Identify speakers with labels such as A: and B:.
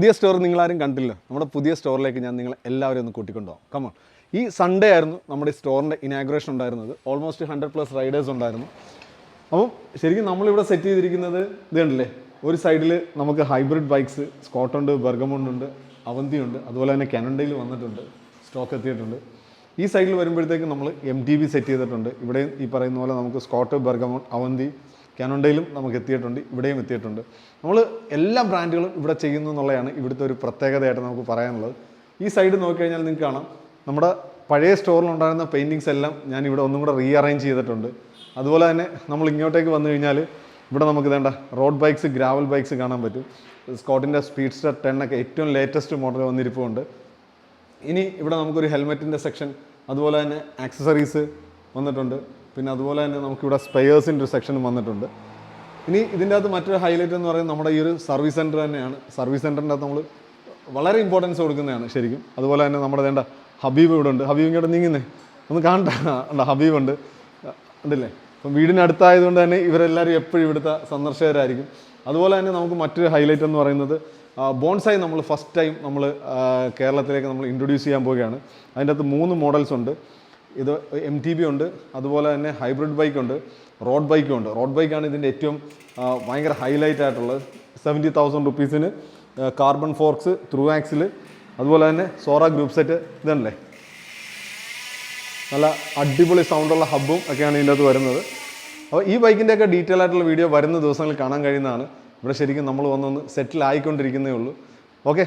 A: പുതിയ സ്റ്റോർ നിങ്ങളാരും കണ്ടില്ല. നമ്മുടെ പുതിയ സ്റ്റോറിലേക്ക് ഞാൻ നിങ്ങൾ എല്ലാവരും ഒന്ന് കൂട്ടിക്കൊണ്ടുപോകാം. കമോൺ. ഈ സൺഡേ ആയിരുന്നു നമ്മുടെ സ്റ്റോറിൻ്റെ ഇനാഗുറേഷൻ ഉണ്ടായിരുന്നത്. ഓൾമോസ്റ്റ് 100+ റൈഡേഴ്സ് ഉണ്ടായിരുന്നു. അപ്പം ശരിക്കും നമ്മളിവിടെ സെറ്റ് ചെയ്തിരിക്കുന്നത് ഇത് കണ്ടില്ലേ, ഒരു സൈഡിൽ നമുക്ക് ഹൈബ്രിഡ് ബൈക്സ് സ്കോട്ടുണ്ട്, ബെർഗമോണ്ട്, അവന്തിയുണ്ട്, അതുപോലെ തന്നെ കാനഡയിൽ വന്നിട്ടുണ്ട്, സ്റ്റോക്ക് എത്തിയിട്ടുണ്ട്. ഈ സൈഡിൽ വരുമ്പോഴത്തേക്ക് നമ്മൾ MTB സെറ്റ് ചെയ്തിട്ടുണ്ട്. ഇവിടെയും ഈ പറയുന്ന പോലെ നമുക്ക് സ്കോട്ട്, ബെർഗമോണ്ട്, അവന്തി, കാനഡയിലും നമുക്ക് എത്തിയിട്ടുണ്ട്, ഇവിടെയും എത്തിയിട്ടുണ്ട്. നമ്മൾ എല്ലാ ബ്രാൻഡുകളും ഇവിടെ ചെയ്യുന്നു എന്നുള്ളതാണ് ഇവിടുത്തെ ഒരു പ്രത്യേകതയായിട്ട് നമുക്ക് പറയാനുള്ളത്. ഈ സൈഡ് നോക്കിക്കഴിഞ്ഞാൽ നിങ്ങൾക്ക് കാണാം, നമ്മുടെ പഴയ സ്റ്റോറിലുണ്ടായിരുന്ന പെയിൻറ്റിങ്സ് എല്ലാം ഞാൻ ഇവിടെ ഒന്നും കൂടെ റീഅറേഞ്ച് ചെയ്തിട്ടുണ്ട്. അതുപോലെ തന്നെ നമ്മൾ ഇങ്ങോട്ടേക്ക് വന്നു കഴിഞ്ഞാൽ ഇവിടെ നമുക്ക് വേണ്ട റോഡ് ബൈക്സ്, ഗ്രാവൽ ബൈക്സ് കാണാൻ പറ്റും. സ്കോട്ടിൻ്റെ സ്പീഡ്സ്റ്റർ 10 ഒക്കെ ഏറ്റവും ലേറ്റസ്റ്റ് മോഡൽ വന്നിരിപ്പുണ്ട്. ഇനി ഇവിടെ നമുക്കൊരു ഹെൽമെറ്റിൻ്റെ സെക്ഷൻ, അതുപോലെ തന്നെ ആക്സസറീസ് വന്നിട്ടുണ്ട്. പിന്നെ അതുപോലെ തന്നെ നമുക്കിവിടെ സ്പെയേഴ്സിൻ്റെ ഒരു സെക്ഷനും വന്നിട്ടുണ്ട്. ഇനി ഇതിൻ്റെ അകത്ത് മറ്റൊരു ഹൈലൈറ്റ് എന്ന് പറയുന്നത് നമ്മുടെ ഈ ഒരു സർവീസ് സെൻറ്റർ തന്നെയാണ്. സർവീസ് സെൻറ്ററിൻ്റെ അകത്ത് നമ്മൾ വളരെ ഇമ്പോർട്ടൻസ് കൊടുക്കുന്നതാണ് ശരിക്കും. അതുപോലെ തന്നെ നമ്മുടെ വേണ്ട ഹബീബ് ഇവിടെ ഉണ്ട്. ഹബീബ് ഇങ്ങോട്ട് നീങ്ങുന്നേ ഒന്ന് കാണണ്ട. ഹബീബ് ഉണ്ട്, ഉണ്ടല്ലേ. അപ്പം വീടിനടുത്തായതുകൊണ്ട് തന്നെ ഇവരെല്ലാവരും എപ്പോഴും ഇവിടുത്തെ സന്ദർശകരായിരിക്കും. അതുപോലെ തന്നെ നമുക്ക് മറ്റൊരു ഹൈലൈറ്റ് എന്ന് പറയുന്നത് ബോൺസായി നമ്മൾ ഫസ്റ്റ് ടൈം നമ്മൾ കേരളത്തിലേക്ക് നമ്മൾ ഇൻട്രൊഡ്യൂസ് ചെയ്യാൻ പോവുകയാണ്. അതിൻ്റെ അകത്ത് 3 മോഡൽസ് ഉണ്ട്. ഇത് MTB ഉണ്ട്, അതുപോലെ തന്നെ ഹൈബ്രിഡ് ബൈക്ക് ഉണ്ട്, റോഡ് ബൈക്കും ഉണ്ട്. റോഡ് ബൈക്കാണ് ഇതിൻ്റെ ഏറ്റവും ഭയങ്കര ഹൈലൈറ്റ് ആയിട്ടുള്ളത്. 70,000 റുപ്പീസിന് കാർബൺ ഫോർക്സ്, ത്രൂ ആക്സിൽ, അതുപോലെ തന്നെ സോറ ഗ്രൂപ്പ് സെറ്റ്. ഇതല്ലേ നല്ല അടിപൊളി സൗണ്ടുള്ള ഹബ്ബും ഒക്കെയാണ് ഇതിൻ്റെ അകത്ത് വരുന്നത്. അപ്പോൾ ഈ ബൈക്കിൻ്റെയൊക്കെ ഡീറ്റെയിൽ ആയിട്ടുള്ള വീഡിയോ വരുന്ന ദിവസങ്ങളിൽ കാണാൻ കഴിയുന്നതാണ്. ഇവിടെ ശരിക്കും നമ്മൾ വന്നൊന്ന് സെറ്റിൽ ആയിക്കൊണ്ടിരിക്കുന്നേ ഉള്ളൂ. ഓക്കെ.